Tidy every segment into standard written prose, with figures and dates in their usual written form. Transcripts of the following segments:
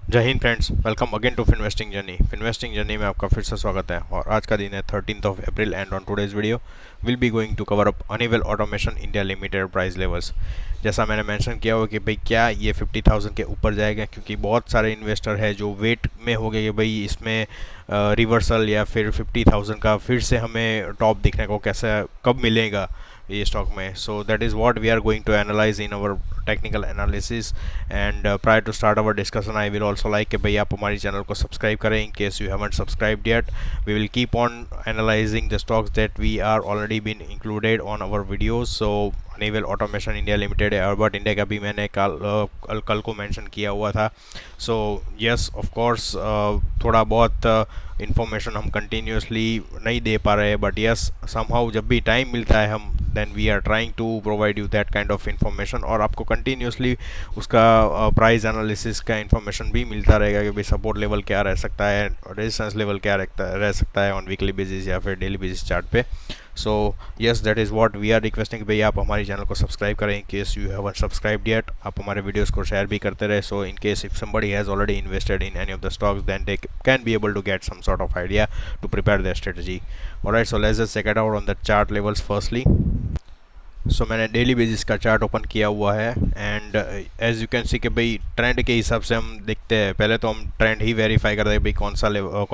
जय Hind friends, welcome again to Finvesting Journey. Finvesting Journey में आपका फिर से स्वागत है और आज का दिन है 13th of April and on today's video will be going to cover up Honeywell automation India limited price levels. जैसा मैंने मेंशन किया हुआ कि भाई क्या ये 50,000 के ऊपर जाएगा, क्योंकि बहुत सारे इन्वेस्टर है जो वेट में हो गए कि भाई इसमें रिवर्सल या फिर 50,000 का फिर से हमें टॉप दिखने को कैसे कब मिलेगा ये स्टॉक में। So that is what we are going to analyse in our technical analysis and prior to start our discussion I will also like कि भाई आप हमारी चैनल को सब्सक्राइब करें in case you haven't subscribed yet. We will keep on analysing the stocks that we are already been included on our videos. So Honeywell automation India limited है, अर्बट India का भी मैंने कल को मेंशन किया हुआ था। सो यस ऑफ कोर्स थोड़ा बहुत इंफॉर्मेशन हम कंटिन्यूसली नहीं दे पा रहे हैं, बट यस समहाउ जब भी टाइम मिलता है हम then we are trying to provide you that kind of information और आपको कंटिन्यूसली उसका प्राइस एनालिसिस का इंफॉर्मेशन भी मिलता रहेगा कि भाई सपोर्ट लेवल क्या रह सकता है, रेजिस्टेंस लेवल क्या रह सकता है ऑन वीकली बेसिस या फिर डेली बेसिस चार्ट पे। So yes that is what we are requesting, भाई आप हमारी चैनल को सब्सक्राइब करें in case you haven't subscribed yet. आप हमारे वीडियोस को शेयर भी करते रहे, so in case if somebody has already invested in any of the stocks then they can be able to get some sort of idea to prepare their strategy. Alright, so let's just check it out on the chart levels firstly. सो मैंने daily basis का chart open किया हुआ है and as you can see कि भाई trend के हिसाब से हम देखते हैं। पहले तो हम ट्रेंड ही वेरीफाई करते हैं भाई कौन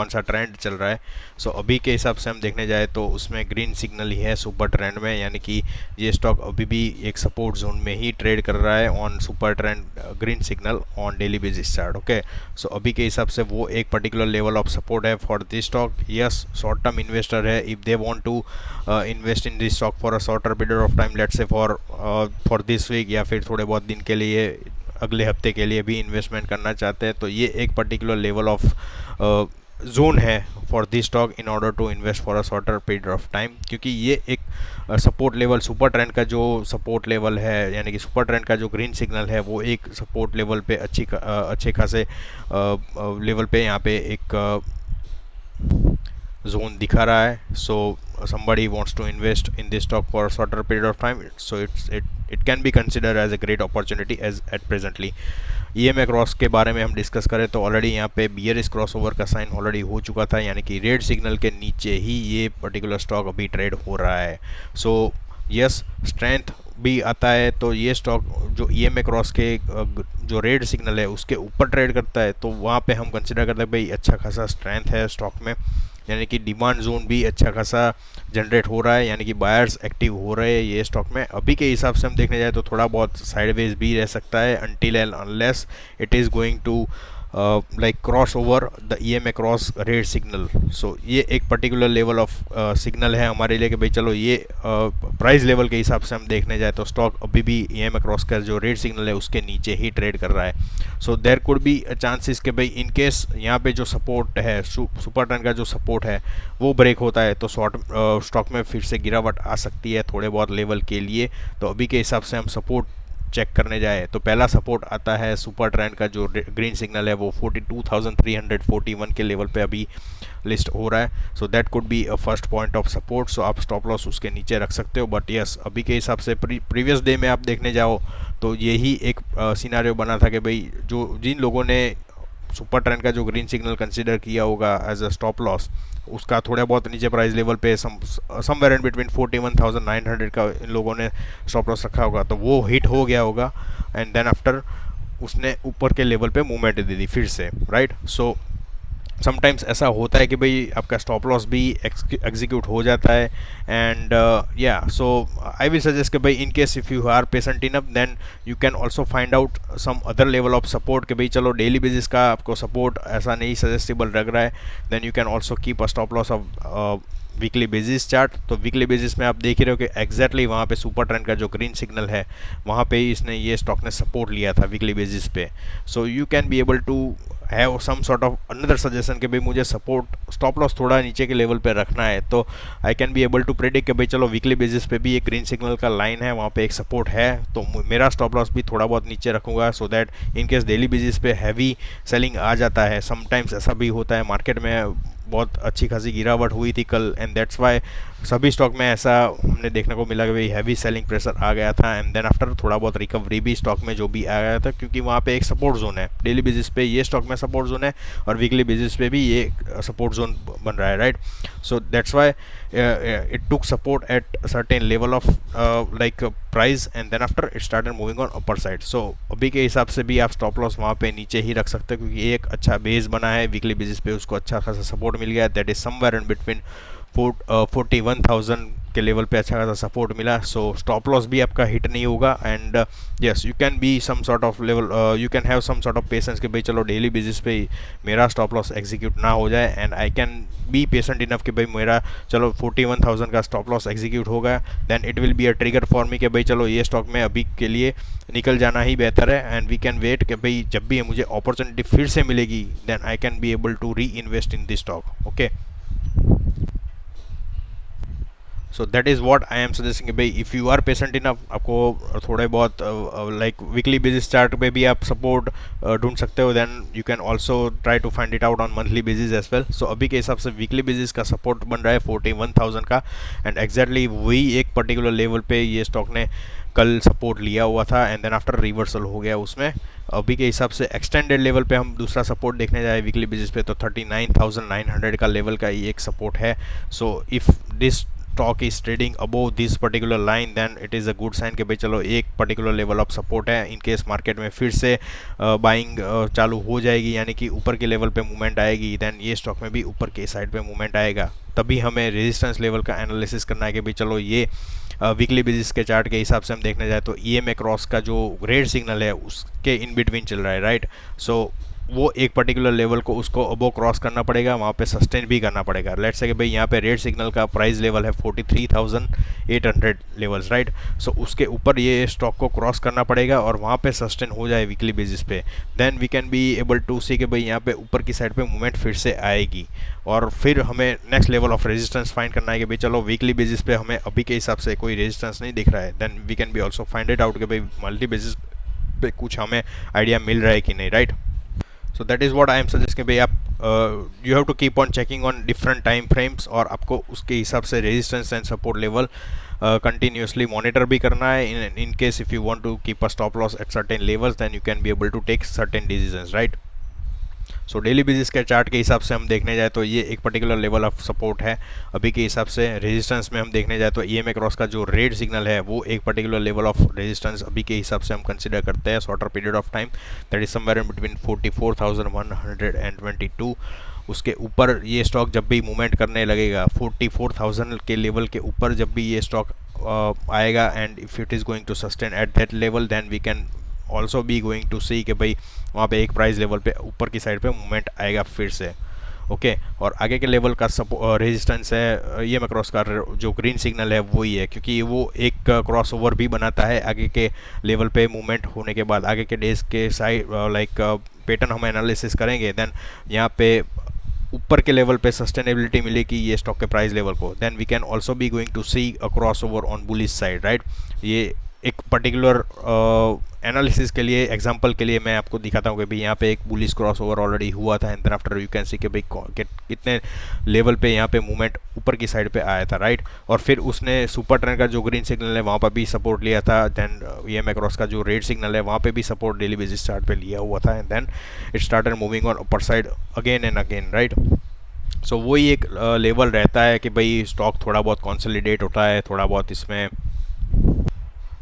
सा ट्रेंड चल रहा है। सो अभी के हिसाब से हम देखने जाए तो उसमें ग्रीन सिग्नल ही है सुपर ट्रेंड में, यानी कि ये स्टॉक अभी भी एक सपोर्ट जोन में ही ट्रेड कर रहा है on super trend green signal on daily basis chart. Okay, so अभी के हिसाब से वो एक पर्टिकुलर लेवल ऑफ सपोर्ट है for this stock. Yes, short term investor है, if they want to invest in this stock for a shorter period of time, let's say for this week या फिर थोड़े बहुत दिन के लिए अगले हफ्ते के लिए भी इन्वेस्टमेंट करना चाहते हैं, तो ये एक पर्टिकुलर लेवल ऑफ जोन है for this stock in order to invest for a shorter period of time. क्योंकि ये एक सपोर्ट लेवल सुपर ट्रेंड का जो सपोर्ट लेवल है, यानी कि सुपर ट्रेंड का जो ग्रीन सिग्नल है वो एक सपोर्ट लेवल पे अच्छे खासे लेवल पे यहाँ पे एक जोन दिखा रहा है। सो somebody wants to invest in this stock for a shorter period of time, so it can be considered as a great opportunity as at presently. EMA cross के बारे में हम डिस्कस करें तो ऑलरेडी यहाँ पे बियरिश क्रॉस ओवर का sign already हो चुका था, यानी कि रेड सिग्नल के नीचे ही ये पर्टिकुलर स्टॉक अभी ट्रेड हो रहा है। सो यस, स्ट्रेंथ भी आता है तो ये स्टॉक जो EMA क्रॉस के जो रेड सिग्नल है उसके ऊपर ट्रेड करता है तो वहाँ पे हम कंसिडर करते हैं भाई अच्छा खासा स्ट्रेंथ है स्टॉक में, यानी कि डिमांड जोन भी अच्छा खासा जनरेट हो रहा है, यानी कि बायर्स एक्टिव हो रहे हैं ये स्टॉक में। अभी के हिसाब से हम देखने जाए तो थोड़ा बहुत साइडवेज भी रह सकता है until and unless it is going to like cross over the EMA cross red signal. So ये एक पर्टिकुलर लेवल ऑफ सिग्नल है हमारे लिए कि भाई चलो ये प्राइस लेवल के हिसाब से हम देखने जाए तो स्टॉक अभी भी EMA क्रॉस का जो रेड सिग्नल है उसके नीचे ही ट्रेड कर रहा है। So there could be chances कि भाई इन केस यहाँ पे जो सपोर्ट है सुपर ट्रेंड का जो सपोर्ट है वो ब्रेक होता है तो स्टॉक में फिर से गिरावट आ सकती है थोड़े बहुत लेवल के लिए। तो अभी के हिसाब से हम सपोर्ट चेक करने जाए तो पहला सपोर्ट आता है सुपर ट्रेंड का जो ग्रीन सिग्नल है वो 42,341 के लेवल पे अभी लिस्ट हो रहा है। So that could be a first point of support. So आप स्टॉप लॉस उसके नीचे रख सकते हो, बट यस अभी के हिसाब से प्रीवियस डे में आप देखने जाओ तो यही एक सिनारियो बना था कि भाई जो जिन लोगों ने सुपर ट्रेंड का जो ग्रीन सिग्नल कंसिडर किया होगा एज अ स्टॉप लॉस उसका थोड़ा बहुत नीचे प्राइस लेवल पे समवेयर इन बिटवीन 41,900 का इन लोगों ने स्टॉप लॉस रखा होगा तो वो हिट हो गया होगा एंड देन आफ्टर उसने ऊपर के लेवल पे मूवमेंट दे दी फिर से, राइट। सो समटाइम्स ऐसा होता है कि भाई आपका स्टॉप लॉस भी एग्जीक्यूट हो जाता है एंड या सो आई विल सजेस्ट कि भाई in case if you are patient enough then you can also find out some other level of support कि भाई चलो डेली बेसिस का आपको सपोर्ट ऐसा नहीं सजेस्टेबल लग रहा है then you can also keep a stop loss of weekly basis chart. तो वीकली बेसिस में आप देख ही रहे हो कि एग्जैक्टली वहाँ पे सुपर ट्रेंड का जो ग्रीन सिग्नल है वहाँ पे ही इसने ये स्टॉक ने सपोर्ट लिया था वीकली बेसिस पे। So you can be able to have some sort of another suggestion कि भाई मुझे सपोर्ट स्टॉप लॉस थोड़ा नीचे के लेवल पे रखना है तो I can be able to predict कि भाई चलो वीकली बेसिस पे भी एक ग्रीन सिग्नल का लाइन है वहाँ पे एक सपोर्ट है तो मेरा स्टॉप लॉस भी थोड़ा बहुत नीचे रखूँगा so that in case daily basis पे हैवी सेलिंग आ जाता है। समटाइम्स ऐसा भी होता है मार्केट में बहुत अच्छी खासी गिरावट हुई थी कल, एंड दैट्स वाई सभी स्टॉक में ऐसा हमने देखने को मिला कि भाई हैवी सेलिंग प्रेशर आ गया था, एंड देन आफ्टर थोड़ा बहुत रिकवरी भी स्टॉक में जो भी आ गया था, क्योंकि वहाँ पे एक सपोर्ट जोन है। डेली बेसिस पे ये स्टॉक में सपोर्ट जोन है और वीकली बेसिस पे भी ये सपोर्ट जोन बन रहा है, right. So that's why it took support at a certain level of like price, and then after it started moving on upper side. So अभी के हिसाब से भी आप स्टॉप लॉस वहाँ पे नीचे ही रख सकते हो, क्योंकि एक अच्छा बेस बना है वीकली बेसिस पे, उसको अच्छा खासा सपोर्ट मिल गया, that is somewhere in between 41,000 के लेवल पे अच्छा खासा सपोर्ट मिला। सो स्टॉप लॉस भी आपका हिट नहीं होगा, and yes you can be some sort of level, you can have some sort of patience कि भाई चलो डेली बेसिस पे मेरा स्टॉप लॉस एग्जीक्यूट ना हो जाए, and I can be patient enough कि भाई मेरा चलो 41,000 का स्टॉप लॉस एग्जीक्यूट होगा, then it will be a trigger for me कि भाई चलो ये स्टॉक में अभी के लिए निकल जाना ही बेहतर है, एंड वी कैन वेट कि भाई जब भी मुझे अपॉर्चुनिटी फिर से मिलेगी then I can be able to reinvest in this stock. Okay, so that is what I am suggesting भाई if you are patient enough, आपको थोड़े बहुत लाइक वीकली बेसिस चार्ट पे भी आप सपोर्ट ढूंढ सकते हो, then you can also try to find it out on monthly basis as well. So अभी के हिसाब से वीकली बेसिस का सपोर्ट बन रहा है 41,000 का, एंड एग्जैक्टली वही एक पर्टिकुलर लेवल पे ये स्टॉक ने कल सपोर्ट लिया हुआ था, एंड देन आफ्टर रिवर्सल हो गया उसमें। अभी के हिसाब से एक्सटेंडेड लेवल पे हम दूसरा सपोर्ट देखने जाए वीकली बेसिस पे तो 39,900 का लेवल का ये एक सपोर्ट है। So if this stock is trading above this particular line then it is a good sign कि भाई चलो एक पर्टिकुलर लेवल ऑफ सपोर्ट है, इन केस मार्केट में फिर से बाइंग चालू हो जाएगी, यानी कि ऊपर के लेवल पे मूवमेंट आएगी, देन ये स्टॉक में भी ऊपर के साइड पे मूवमेंट आएगा। तभी हमें रेजिस्टेंस लेवल का एनालिसिस करना है कि भाई चलो ये वीकली बेसिस के चार्ट के हिसाब से हम देखने जाए तो EMA क्रॉस का जो रेड सिग्नल है उसके इन बिटवीन चल रहा है, राइट। सो वो एक पर्टिकुलर लेवल को उसको अबो क्रॉस करना पड़ेगा, वहाँ पे सस्टेन भी करना पड़ेगा। लेट्स से कि भाई यहाँ पे रेड सिग्नल का प्राइस लेवल है 43,800 लेवल्स, राइट। सो उसके ऊपर ये स्टॉक को क्रॉस करना पड़ेगा और वहाँ पे सस्टेन हो जाए वीकली बेसिस पे, then we can be able to see कि भाई यहाँ पे ऊपर की साइड पे मूवमेंट फिर से आएगी, और फिर हमें next level of resistance find करना है कि भाई चलो वीकली बेसिस पे हमें अभी के हिसाब से कोई रेजिस्टेंस नहीं दिख रहा है, then we can be also find it out कि भाई मल्टी बेसिस पे कुछ हमें आइडिया मिल रहा है कि नहीं, right. So that is what I am suggest कि भाई आप you have to keep on checking on different time frames, और आपको उसके हिसाब से resistance and support level continuously monitor भी करना है। In case if you want to keep a stop loss at certain levels then you can be able to take certain decisions, right. So daily basis के chart के हिसाब से हम देखने जाए तो ये एक पर्टिकुलर लेवल ऑफ सपोर्ट है अभी के हिसाब से। रेजिस्टेंस में हम देखने जाए तो EMA क्रॉस का जो रेड सिग्नल है वो एक पर्टिकुलर लेवल ऑफ रेजिस्टेंस अभी के हिसाब से हम कंसिडर करते हैं shorter period of time, that is somewhere in between 44,122। उसके ऊपर ये स्टॉक जब भी मूवमेंट करने लगेगा 44,000 के लेवल के ऊपर जब भी ये स्टॉक आएगा, and if it is going to sustain at that level then we can also be going to see कि भाई वहाँ पे एक प्राइस लेवल पे ऊपर की साइड पे मूवमेंट आएगा फिर से, ओके। और आगे के लेवल का रेजिस्टेंस है ये क्रॉस का जो ग्रीन सिग्नल है वही है, क्योंकि वो एक क्रॉस ओवर भी बनाता है आगे के लेवल पे मूवमेंट होने के बाद। आगे के डेज के साइड लाइक पैटर्न हम एनालिसिस करेंगे, देन यहाँ पे ऊपर के लेवल पे सस्टेनेबिलिटी मिलेगी ये स्टॉक के प्राइस लेवल को, then we can also be going to see a cross over on bullish side, right. ये एक पर्टिकुलर एनालिसिस के लिए एग्जांपल के लिए मैं आपको दिखाता हूँ कि भाई यहाँ पे एक बुलिश क्रॉस ओवर ऑलरेडी हुआ था, and then after you can see कि भाई कितने लेवल पे यहाँ पे मूवमेंट ऊपर की साइड पे आया था, राइट। और फिर उसने सुपर ट्रेंड का जो ग्रीन सिग्नल है वहाँ पर भी सपोर्ट लिया था, देन EMA क्रॉस का जो रेड सिग्नल है वहाँ पे भी सपोर्ट डेली बेसिस चार्ट पे लिया हुआ था, and then it started moving on upper side again and again, right. So वही एक लेवल रहता है कि भाई स्टॉक थोड़ा बहुत कंसोलिडेट होता है, थोड़ा बहुत इसमें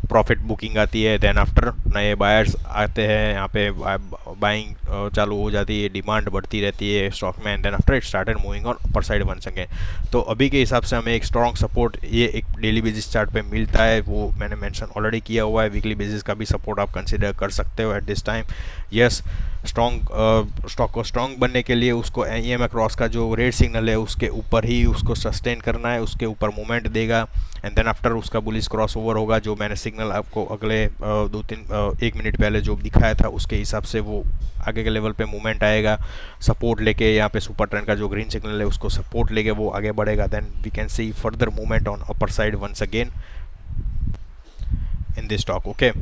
प्रॉफिट बुकिंग आती है, देन आफ्टर नए बायर्स आते हैं, यहाँ पे बाइंग चालू हो जाती है, डिमांड बढ़ती रहती है स्टॉक में, and then after it started moving on upper side once again. तो अभी के हिसाब से हमें एक स्ट्रॉन्ग सपोर्ट ये एक डेली बेसिस चार्ट पे मिलता है, वो मैंने मेंशन ऑलरेडी किया हुआ है। वीकली बेसिस का भी सपोर्ट आप कंसिडर कर सकते हो at this time. Yes, strong stock को स्ट्रॉन्ग बनने के लिए उसको EMA क्रॉस का जो रेड सिग्नल है उसके ऊपर ही उसको सस्टेन करना है, उसके ऊपर मूवमेंट देगा, एंड देन आफ्टर उसका बुलिश क्रॉस ओवर होगा, जो मैंने सिग्नल आपको अगले 1 मिनट पहले जो दिखाया था उसके हिसाब से वो आगे के लेवल पे मूवमेंट आएगा सपोर्ट लेके। यहाँ पे सुपर ट्रेंड का जो ग्रीन सिग्नल है उसको सपोर्ट लेके वो आगे बढ़ेगा, then we can see further movement on upper side once again in this stock, okay.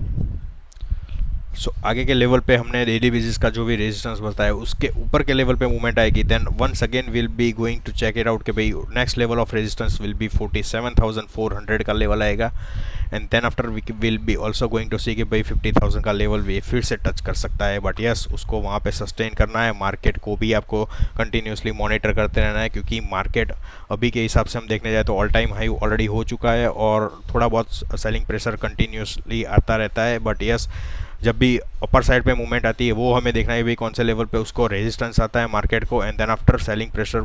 आगे के लेवल पे हमने डेली बेसिस का जो भी रेजिस्टेंस बताया उसके ऊपर के लेवल पे मूवमेंट आएगी, then once again will be going to check it out कि भाई next level of resistance will be 47,400 का लेवल आएगा, and then after we will be also going to see कि भाई 50,000 का लेवल भी फिर से टच कर सकता है, बट यस उसको वहाँ पे सस्टेन करना है। मार्केट को भी आपको कंटिन्यूसली मॉनिटर करते रहना है, क्योंकि मार्केट अभी के हिसाब से हम देखने जाए तो ऑल टाइम हाई ऑलरेडी हो चुका है और थोड़ा बहुत सेलिंग प्रेशर कंटिन्यूसली आता रहता है, बट यस जब भी अपर साइड पे मूवमेंट आती है वो हमें देखना है भाई कौन से लेवल पे उसको रेजिस्टेंस आता है मार्केट को, and then after selling pressure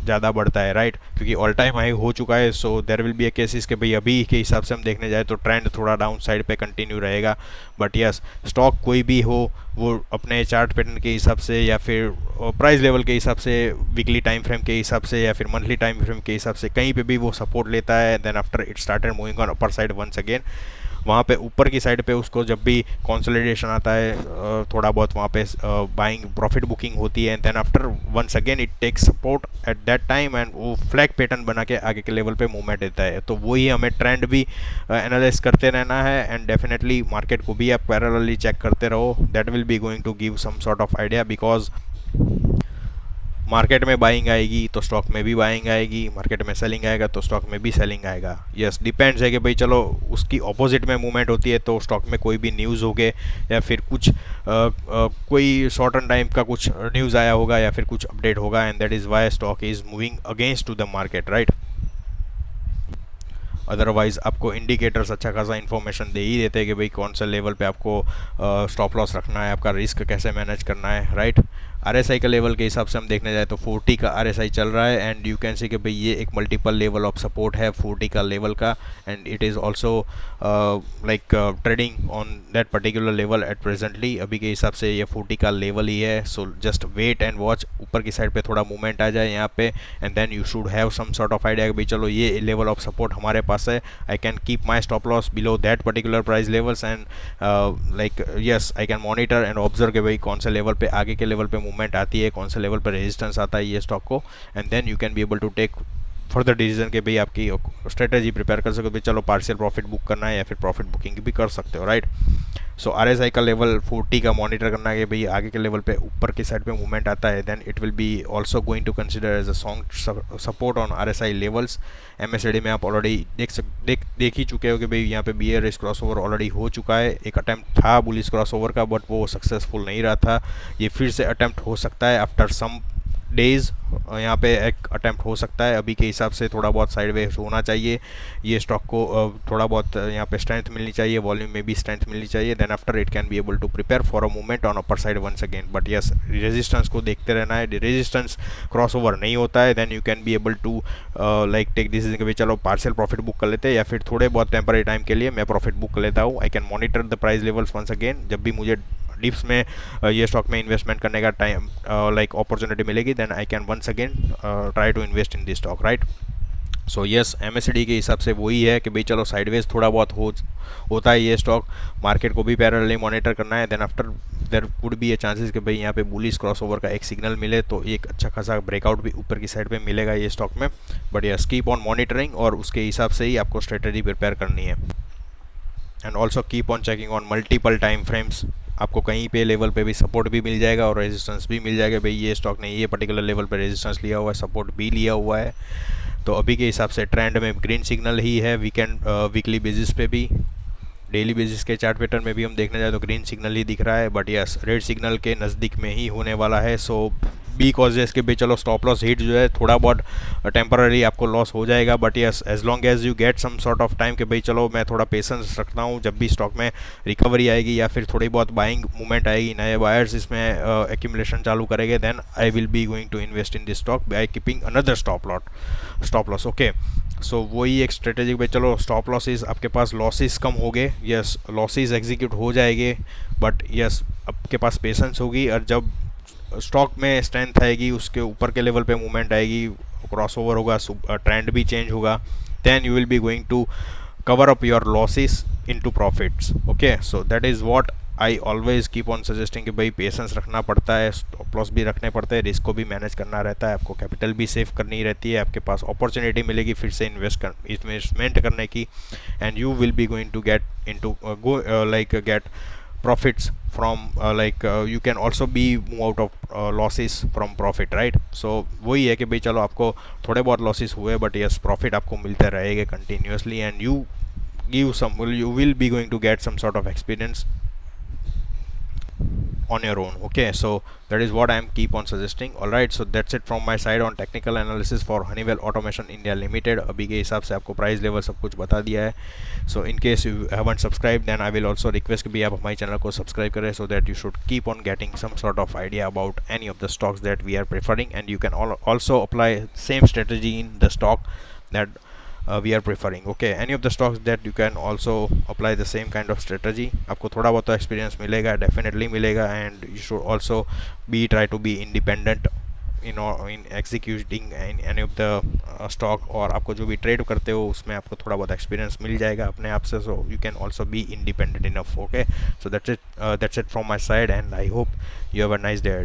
ज़्यादा बढ़ता है, राइट, क्योंकि ऑल टाइम हाई हो चुका है। So there will be a cases के भाई अभी के हिसाब से हम देखने जाए तो ट्रेंड थोड़ा डाउन साइड पे कंटिन्यू रहेगा, बट यस स्टॉक कोई भी हो वो अपने चार्ट पैटर्न के हिसाब से या फिर प्राइस लेवल के हिसाब से, वीकली टाइम फ्रेम के हिसाब से या फिर मंथली टाइम फ्रेम के हिसाब से कहीं पे भी वो सपोर्ट लेता है, then after it started moving on upper side once again, वहाँ पे ऊपर की साइड पे उसको जब भी कंसोलिडेशन आता है थोड़ा बहुत वहाँ पे बाइंग प्रॉफिट बुकिंग होती है, then after once again it takes support at that time and वो फ्लैग पैटर्न बना के आगे के लेवल पे मूवमेंट देता है। तो वही हमें ट्रेंड भी एनालाइज करते रहना है, एंड डेफिनेटली मार्केट को भी आप पैरेलली चेक करते रहो, that will be going to give some sort of idea, because market में बाइंग आएगी तो स्टॉक में भी बाइंग आएगी, मार्केट में सेलिंग आएगा तो स्टॉक में भी सेलिंग आएगा। यस डिपेंड्स है कि भाई चलो उसकी ऑपोजिट में मूवमेंट होती है तो स्टॉक में कोई भी न्यूज़ हो गए या फिर कुछ कोई शॉर्ट टर्म टाइम का कुछ न्यूज़ आया होगा या फिर कुछ अपडेट होगा, and that is why stock is moving against to the market, right. Otherwise आपको इंडिकेटर्स अच्छा खासा इन्फॉर्मेशन दे ही देते हैं कि भाई कौन सा लेवल पे आपको स्टॉप लॉस रखना है, आपका रिस्क कैसे मैनेज करना है, राइट। आरएसआई का लेवल के हिसाब से हम देखने जाए तो 40 का आरएसआई चल रहा है, एंड यू कैन सी कि भाई ये एक मल्टीपल लेवल ऑफ सपोर्ट है 40 का लेवल का, and it is also like trading on that particular level at presently. अभी के हिसाब से ये 40 का लेवल ही है, so just wait and watch ऊपर की साइड पे थोड़ा मूवमेंट आ जाए यहाँ पे, and then you should have some sort of idea कि भाई चलो ये लेवल ऑफ सपोर्ट हमारे पास है, I can keep my stop loss below that particular price levels, and like yes I can monitor and observe कि भाई कौन से लेवल पे आगे के लेवल पे मूवमेंट आती है, कौन से लेवल पर रेजिस्टेंस आता है ये स्टॉक को, and then you can be able to take further decision के भाई आपकी स्ट्रेटेजी प्रिपेयर कर सकते हो, भाई चलो पार्शियल प्रॉफिट बुक करना है या फिर प्रॉफिट बुकिंग भी कर सकते हो, राइट। सो आरएसआई का लेवल 40 का मॉनिटर करना है कि भाई आगे के लेवल पे ऊपर की साइड पे मूवमेंट आता है, then it will be also going to consider as a strong support on RSI levels. MSCID में आप ऑलरेडी देख ही चुके हो कि भाई यहाँ पे बियर क्रॉस ओवर ऑलरेडी हो चुका है, एक अटैम्प्ट था बुलिश क्रॉस ओवर का बट वो सक्सेसफुल नहीं रहा था, ये फिर से अटैम्प्ट हो सकता है आफ्टर सम डेज़, यहाँ पे एक अटैम्प्ट हो सकता है। अभी के हिसाब से थोड़ा बहुत साइडवेज होना चाहिए ये स्टॉक को, थोड़ा बहुत यहाँ पे स्ट्रेंथ मिलनी चाहिए, वॉल्यूम में भी स्ट्रेंथ मिलनी चाहिए, then after it can be able to prepare for a movement on upper side once again, but yes resistance को देखते रहना है। रेजिस्टेंस क्रॉस ओवर नहीं होता है then you can be able to like take decision कि भाई चलो पार्शियल प्रॉफिट बुक कर लेते हैं या फिर थोड़े बहुत टेम्पररी टाइम के लिए मैं प्रॉफिट बुक कर लेता हूँ। I can monitor the price levels once again, जब भी मुझे डिप्स में ये स्टॉक में इन्वेस्टमेंट करने का टाइम लाइक अपॉर्चुनिटी मिलेगी then I can once again try to invest in this stock, right. So yes MSCID के हिसाब से वही है कि भाई चलो साइडवेज थोड़ा बहुत होता है ये स्टॉक, मार्केट को भी पैरेलली मॉनिटर करना है, then after there could be a chances कि भाई यहाँ पे बुलिश क्रॉस ओवर का एक सिग्नल मिले तो एक अच्छा खासा ब्रेकआउट भी ऊपर की साइड पे मिलेगा ये स्टॉक में, but yes keep on monitoring और उसके हिसाब से ही आपको स्ट्रेटेजी प्रिपेयर करनी है, and also keep on checking on multiple time frames. आपको कहीं पे लेवल पे भी सपोर्ट भी मिल जाएगा और रेजिस्टेंस भी मिल जाएगा, भाई ये स्टॉक ने ये पर्टिकुलर लेवल पे रेजिस्टेंस लिया हुआ है, सपोर्ट भी लिया हुआ है, तो अभी के हिसाब से ट्रेंड में ग्रीन सिग्नल ही है। वीकली बेसिस पे भी, डेली बेसिस के चार्ट पैटर्न में भी हम देखने जाए तो ग्रीन सिग्नल ही दिख रहा है, बट यस रेड सिग्नल के नज़दीक में ही होने वाला है। सो बी कॉजेस के भाई चलो स्टॉप लॉस हिट जो है थोड़ा बहुत टेम्पररी आपको लॉस हो जाएगा, but yes as long as you get some sort of time कि भाई चलो मैं थोड़ा पेशेंस रखता हूँ, जब भी स्टॉक में रिकवरी आएगी या फिर थोड़ी बहुत बाइंग मूवमेंट आएगी, नए बायर्स इसमें एक्यूमुलेशन चालू करेंगे, then I will be going to invest in this stock by keeping another stop loss, okay. So वही एक स्ट्रेटेजी भाई चलो स्टॉप लॉसेस आपके पास लॉसेस कम हो गए, यस लॉसेस एग्जीक्यूट हो जाएंगे, बट यस आपके पास पेशेंस होगी और जब स्टॉक में स्ट्रेंथ आएगी उसके ऊपर के लेवल पे मूवमेंट आएगी, क्रॉस ओवर होगा, ट्रेंड भी चेंज होगा, then you will be going to cover up your losses into profits, okay. So that is what I always keep on suggesting कि भाई पेशेंस रखना पड़ता है, स्टॉप लॉस भी रखने पड़ते हैं, रिस्क को भी मैनेज करना रहता है, आपको कैपिटल भी सेव करनी रहती है, आपके पास अपॉर्चुनिटी मिलेगी फिर से इन्वेस्टमेंट करने की, and you will be going to get into get profits from you can also be move out of losses from profit, right? So वही है कि भाई चलो आपको थोड़े बहुत losses हुए but yes profit आपको मिलते रहेंगे continuously and you will be going to get some sort of experience on your own. Okay, so that is what I am keep on suggesting. All right, so that's it from my side on technical analysis for Honeywell Automation India Limited. अभी के हिसाब से आपको price level सब कुछ बता दिया है. So in case you haven't subscribed, then I will also request कि भी आप हमारे चैनल को सब्सक्राइब करें so that you should keep on getting some sort of idea about any of the stocks that we are preferring, and you can also apply same strategy in the stock that we are preferring. Okay, any of the stocks that you can also apply the same kind of strategy. आपको थोड़ा बहुत experience मिलेगा, definitely मिलेगा, and you should also be try to be independent in executing in any of the stock, और आपको जो भी trade करते हो उसमें आपको थोड़ा बहुत एक्सपीरियंस मिल जाएगा अपने आप से, सो you can also be independent enough. Okay, so that's it from my side and I hope you have a nice day.